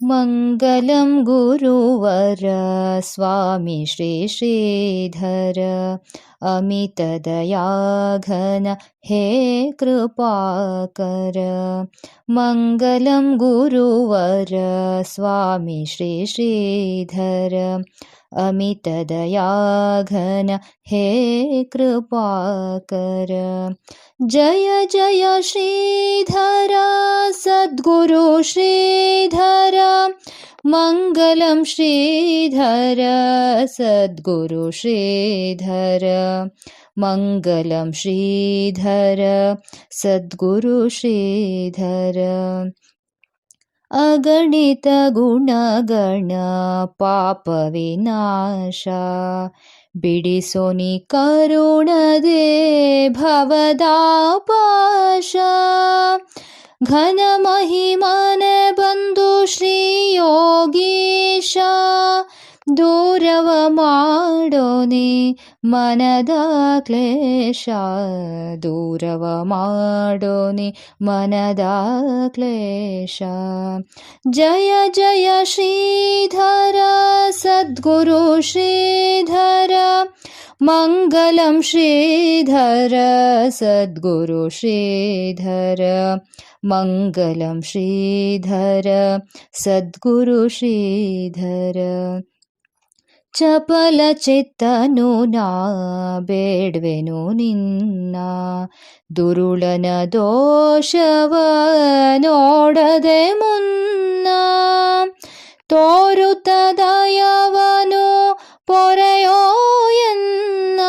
मङ्गलं गुरुवर स्वामी श्री श्रीधर अमितदयाघन हे कृपाकर। मङ्गलं गुरुवर स्वामी श्री श्रीधर अमितदयाघन हे कृपाकर। जय जय श्रीधर सद्गुरु श्रीधर मङ्गलं श्रीधर सद्गुरु श्रीधर मङ्गलं श्रीधर सद्गुरु श्रीधर। अगणित गुणगण पाप विनाश बिडिसोनि करुणदे भवदापाश। घन महिमन बंधु श्री योगीश दूरव ಮಾಡೋನೆ मनद क्लेश दूरव ಮಾಡೋನೆ मनद क्लेश। जय जय श्रीधर सद्गुरु श्रीधर मङ्गलं श्रीधर सद्गुरु श्रीधर मङ्गलं श्रीधर सद्गुरु श्रीधर। ಚಪಲ ಚಿತ್ತನು ನಾ ಬೇಡ್ವೆನು ನಿನ್ನ ದುರುಳನ ದೋಷವ ನೋಡದೆ ಮುನ್ನ ತೋರುತ್ತ ದಯವನು ಪೊರೆಯೋ ಎನ್ನ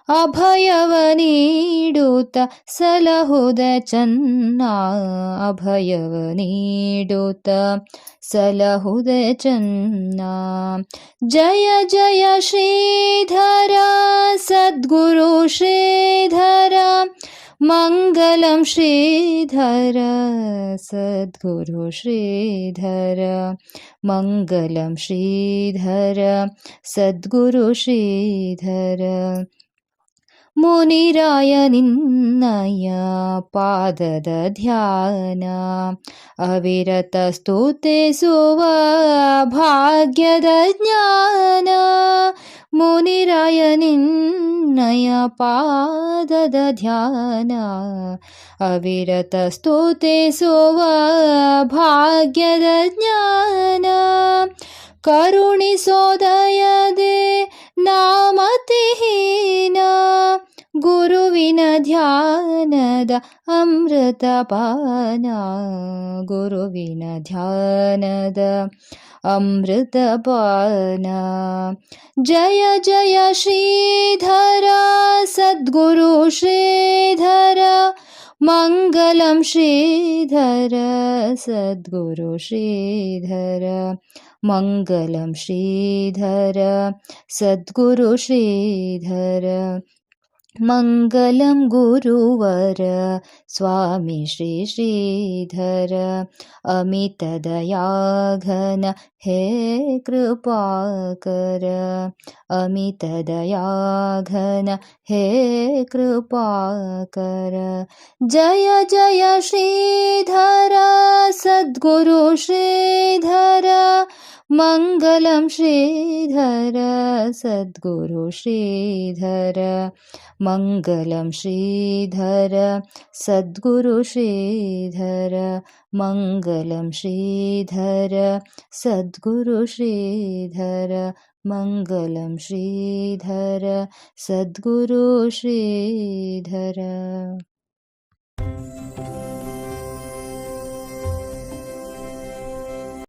ಅಭಯವ ನೀಡುತ್ತ ಸಲಹುದ ಚನ್ನ ಅಭಯವ ನೀಡುತ್ತ ಸಲಹುದ ಚನ್ನ। जय जय श्रीधर सद्गुरु श्रीधर मङ्गलं श्रीधर सद्गुरु श्रीधर मङ्गलं श्रीधर सद्गुरु श्रीधर। ಮುನಿರಾಯ ನಿನ್ನಯ ಪಾದದ ಧ್ಯಾನ ಅವಿರತ ಸ್ತುತಿಸುವ ಭಾಗ್ಯದ ಜ್ಞಾನ। ಮುನಿರಾಯ ನಿನ್ನಯ ಪಾದದ ಧ್ಯಾನ ಅವಿರತ ಸ್ತುತಿಸುವ ಭಾಗ್ಯದ ಜ್ಞಾನ। ಕರುಣಿಸೋದಯದೆ ನಾಮತಿಹೀನ ಗುರುವಿನ ಧ್ಯಾನದ ಅಮೃತಪಾನ ಗುರುವಿನ ಧ್ಯಾನದ ಅಮೃತಪಾನ। ಜಯ ಜಯ ಶ್ರೀಧರ ಸದ್ಗುರು ಶ್ರೀಧರ मङ्गलं श्रीधर सद्गुरु श्रीधर मङ्गलं श्रीधर सद्गुरु श्रीधर। मङ्गलं गुरुवर स्वामी श्री श्रीधर अमितदयाघन हे कृपाकर अमितदयाघन हे कृपाकर। जय जय श्रीधर सद्गुरु श्रीधर मङ्गलं श्रीधर सद्गुरु श्रीधर मङ्गलं श्रीधर सद्गुरु श्रीधर मङ्गलं श्रीधर सद्गुरु श्रीधर मङ्गलं श्रीधर सद्गुरु श्रीधर।